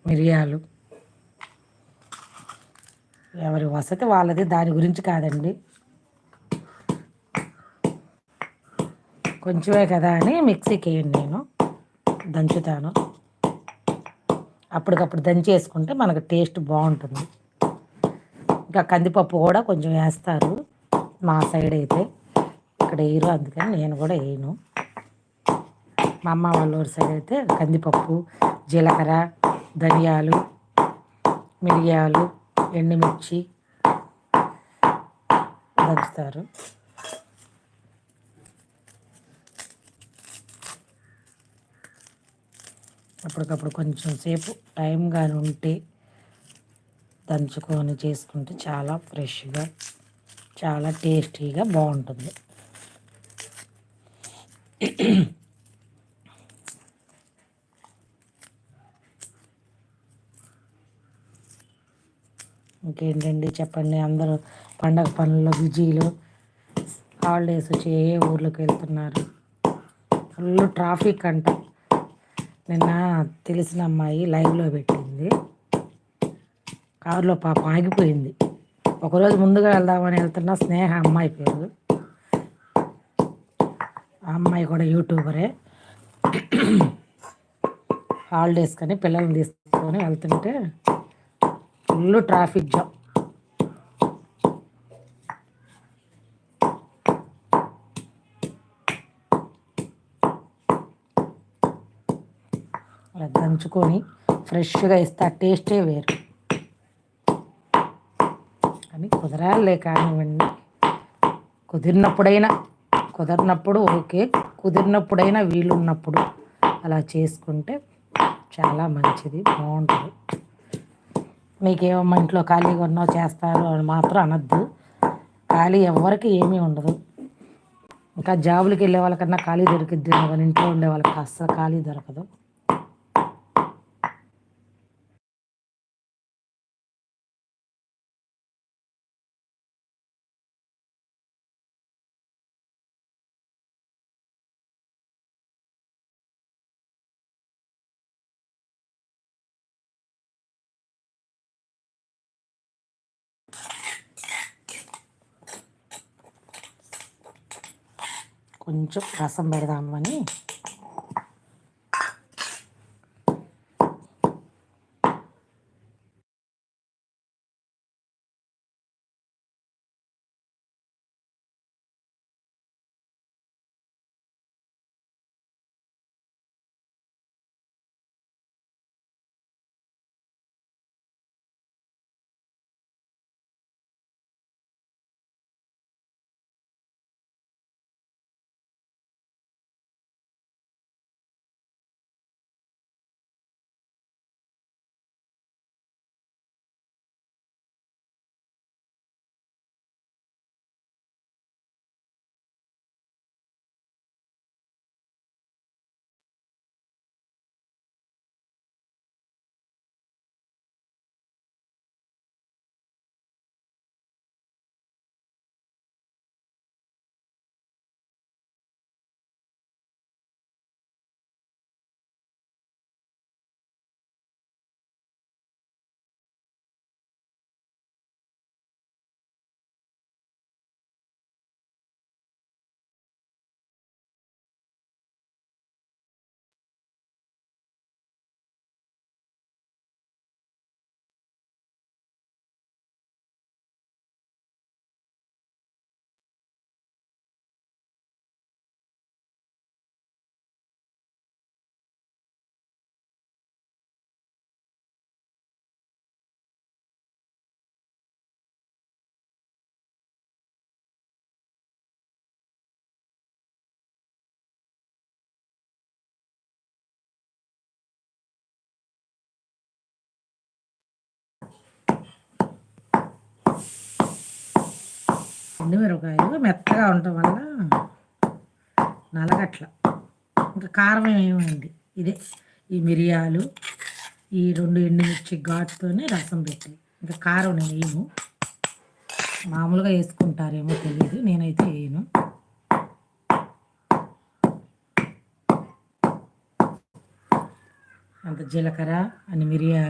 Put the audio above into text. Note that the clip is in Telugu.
మిరియాలు, ఎవరి వసతి వాళ్ళది, దాని గురించి కాదండి. కొంచెమే కదా అని మిక్సీకి వేయండి, నేను దంచుతాను. అప్పటికప్పుడు దంచి వేసుకుంటే మనకు టేస్ట్ బాగుంటుంది. ఇంకా కందిపప్పు కూడా కొంచెం వేస్తారు మా సైడ్ అయితే, ఇక్కడ వేయరు, అందుకని నేను కూడా వేయను. మా అమ్మ వాళ్ళ ఊరి సైడ్ అయితే కందిపప్పు, జీలకర్ర, ధనియాలు, మిరియాలు, ఎండుమిర్చి దంచుతారు. అప్పటికప్పుడు కొంచెం సేపు టైం కానీ ఉంటే దంచుకొని చేసుకుంటే చాలా ఫ్రెష్గా, చాలా టేస్టీగా బాగుంటుంది. ఇంకేంటండి చెప్పండి, అందరూ పండగ పనుల్లో బిజీలు, హాలిడేస్ వచ్చి ఏ ఊర్లోకి వెళ్తున్నారు? ఫుల్ ట్రాఫిక్ అంట. నిన్న తెలిసిన అమ్మాయి లైవ్లో పెట్టింది, కారులో పాపం ఆగిపోయింది. ఒకరోజు ముందుగా వెళ్దామని వెళ్తున్న స్నేహ అమ్మాయి పేరు, ఆ అమ్మాయి కూడా యూట్యూబరే. హాలిడేస్ కానీ పిల్లల్ని తీసుకొని వెళ్తుంటే ఫుల్ ట్రాఫిక్ జామ్. అలా దంచుకొని ఫ్రెష్గా ఇస్తే ఆ టేస్టే వేరు. కానీ కుదరాలే కానివ్వండి, కుదిరినప్పుడు ఓకే, కుదిరినప్పుడైనా వీలున్నప్పుడు అలా చేసుకుంటే చాలా మంచిది, బాగుంటుంది. మీకేమమ్మా ఇంట్లో ఖాళీగా ఉన్నావు చేస్తారు అని మాత్రం అనద్దు. ఖాళీ ఎవరికి ఏమీ ఉండదు. ఇంకా జాబులకి వెళ్ళే వాళ్ళకన్నా ఖాళీ దొరికిద్ది, కానీ ఇంట్లో ఉండే వాళ్ళకి అస్సలు ఖాళీ దొరకదు. కొంచెం రసం పెడదామని ఎండుమిరపకాయలు మెత్తగా ఉండటం వల్ల నలగట్ల. ఇంకా కారం ఏమేయండి, ఇదే ఈ మిరియాలు, ఈ 2 ఎండుమిర్చి ఘాటుతోనే రసం పెట్టి, ఇంకా కారం నేను వేయను. మామూలుగా వేసుకుంటారేమో తెలియదు, నేనైతే వేయను. అంత జీలకర్ర, అన్ని మిరియాలు,